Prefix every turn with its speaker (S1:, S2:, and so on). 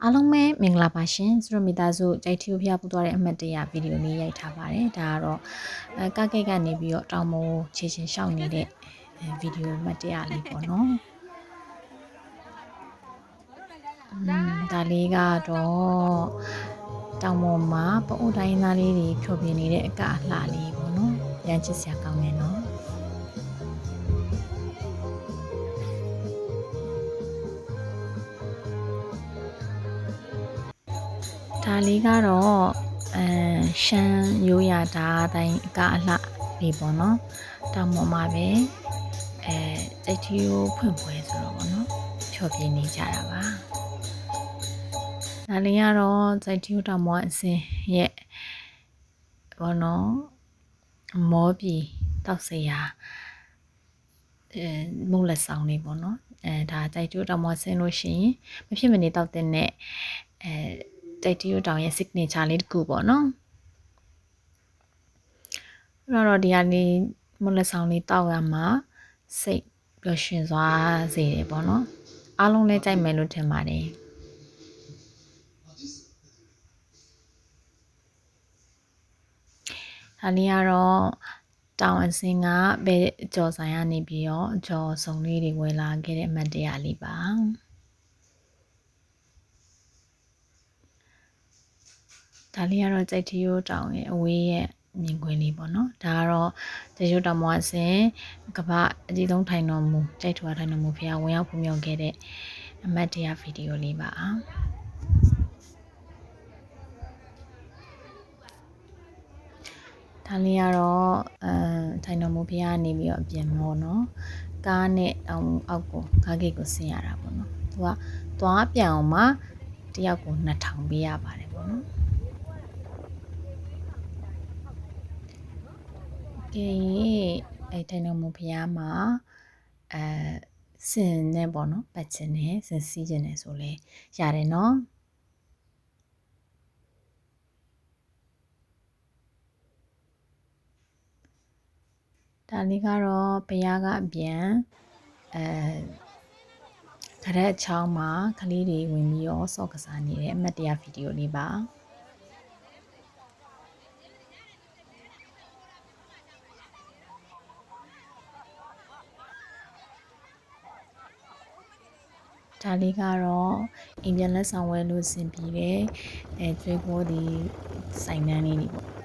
S1: အားလုံးပဲမင်္ဂလာပါရှင်ဆိုတော့မိသားစုကြိုက်ထီကိုဖျားပူသွားတဲ့အမှတ်တရဗီဒီယိုလေးရိုက်ထားပါတယ်ဒါကတော့ကကိတ်ကနေပြီးတော့တောင်မိုးခြေချင်းရှောက်နေတဲ့ဗီဒီယိုအမှတ်တရလေးပေါ့နော်ဒါလေးကတော့တောင်မိုးမှာပအုပ်တိုင်းသားလေးတွေဖြိုပြနေတဲ့အကအလှလေးပေါ့နော်ရမ်းချစ်စရာကောင်းတယ်နော်ဒါလေးကတော့ရှမ်းရိုးရာဓာတ်အတိုင်းအကအလှလေးပေါ့နော်တောင်ပေါ်မှာပဲကြိတ်ထီကိုဖွင့်ပွဲဆိုတော့ပေါ့နော်ဖြောပြနေကြတာပါဒါလေးကတော့ကြိတ်ထီကိုတောင်ပေါ်အစင်ရဲ့ပေါ့နော်မောပြီတောက်စရာမုတ်လက်ဆောင်လေးပေါ့နော်ဒါကြိတ်ထီကိုတောင်ပေါ်ဆင်းလို့ရှိရင်မဖြစ်မနေတောက်တဲ့ကြိတ်ထီကိုတောင်ရဲ့ signature လေးတစ်ခုပေါ့နော်တော့ဒီဟာလေးမုတ်လက်ဆောင်လေးတောက်ရမှာစိတ်ပျော်ရွှင်စွာစေတယ်ပေါ့နော်အားလုံးလည်းကြိုက်မယ်လို့ထင်ပါတယ်ဒါလေးကတော့တောင်အစင်းကဘယ်ကြော်ဆိုင်ကနေပြီးတော့ကြော်စုံလေးတွေဝယ်လာခဲ့တဲ့အမှတ်တရလေးပါဒါလေးကတော့ကြိတ်ထီရိုးတောင်ရဲ့အဝေးရဲ့မြင်ကွင်းလေးပေါ့နော်ဒါကတော့ကြိတ်ထီရိုးတောင်ပေါ်အစင်ကမ္ဘာအကြီးဆုံးထိုင်တော်မူကြိတ်ထွားထိုင်တော်မူဖျားဝင်ရောက်ဖူးမြော်ခဲ့တဲ့အမှတ်တရဗီဒီယိုလေးပါဒါလေးကတော့ထိုင်တော်မူဖျားနေပြီးတော့အပြင်မောနော်ကားနဲ့အောက်ကိုကားဂိတ်ကိုဆင်းရတာပေါ့နော်သူကသွားပြန်အောင်မှတယောက်ကို2000ပေးရပါတယ်ပေါ့နော်ကဲထိုင်တော်မူဖျားမှာစင်နဲ့ပေါ့နော်ပတ်ချင်တယ်စင်စီးချင်တယ်ဆိုလဲရတယ်နော်ဒါလေးကတော့ဘုရားကအပြန်ခရက်ချောင်းမှာကလေးတွေဝင်ပြီးတော့စော့ကစားနေတဲ့အမှတ်တရဗီဒီယိုလေးပါဒါလေးကတော့အိမ်ပြန်လက်ဆောင်ဝဲလို့ဆင်ပြီးတဲ့ကျွေးပွဲဒီစိုင်နှန်းလေးတွေပေါ့